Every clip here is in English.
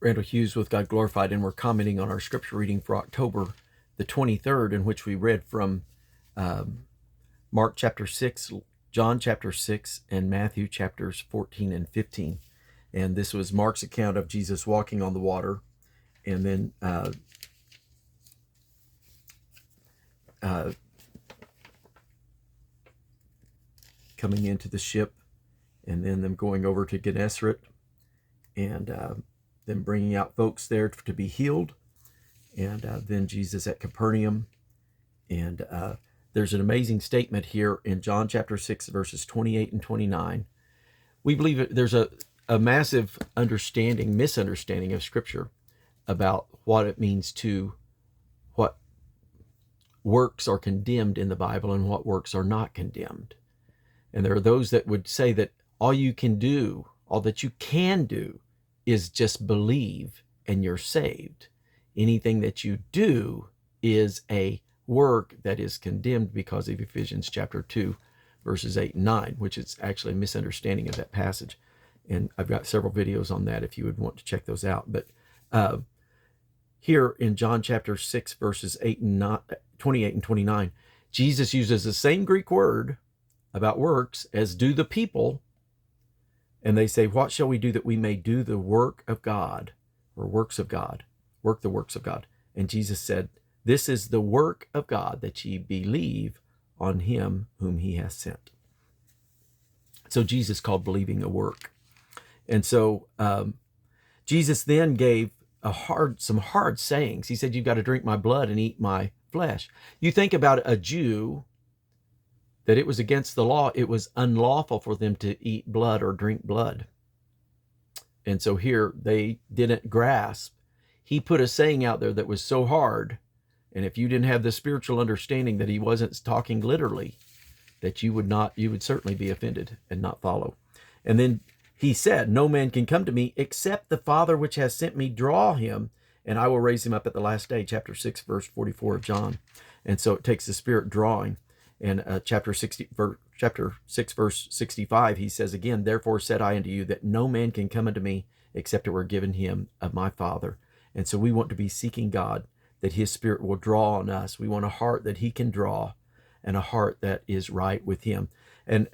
Randall Hughes with God Glorified, and we're commenting on our scripture reading for October the 23rd, in which we read from Mark chapter 6, John chapter 6, and Matthew chapters 14 and 15. And this was Mark's account of Jesus walking on the water, and then coming into the ship, and then them going over to Gennesaret, and then bringing out folks there to be healed, and then Jesus at Capernaum. And there's an amazing statement here in John chapter 6, verses 28 and 29. We believe there's a massive misunderstanding of Scripture about what it means what works are condemned in the Bible and what works are not condemned. And there are those that would say that all that you can do is just believe and you're saved. Anything that you do is a work that is condemned because of Ephesians chapter 2, verses 8 and 9, which is actually a misunderstanding of that passage. And I've got several videos on that if you would want to check those out. But here in John chapter 6, verses 28 and 29, Jesus uses the same Greek word about works as do the people. And they say, what shall we do that we may do the work of God, or works of God, work the works of God? And Jesus said, this is the work of God, that ye believe on him whom he has sent. So Jesus called believing a work. And so Jesus then gave some hard sayings. He said, you've got to drink my blood and eat my flesh. You think about a Jew, that it was against the law. It was unlawful for them to eat blood or drink blood. And so here they didn't grasp. He put a saying out there that was so hard. And if you didn't have the spiritual understanding that he wasn't talking literally, that you would certainly be offended and not follow. And then he said, no man can come to me except the Father which has sent me draw him, and I will raise him up at the last day, chapter 6, verse 44 of John. And so it takes the Spirit drawing. And chapter 6, verse 65, he says again, therefore said I unto you that no man can come unto me except it were given him of my Father. And so we want to be seeking God, that his Spirit will draw on us. We want a heart that he can draw, and a heart that is right with him. And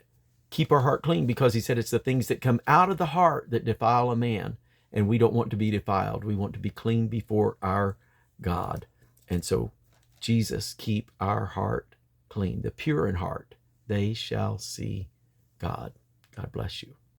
keep our heart clean, because he said it's the things that come out of the heart that defile a man. And we don't want to be defiled. We want to be clean before our God. And so Jesus, keep our heart clean. The pure in heart, they shall see God. God bless you.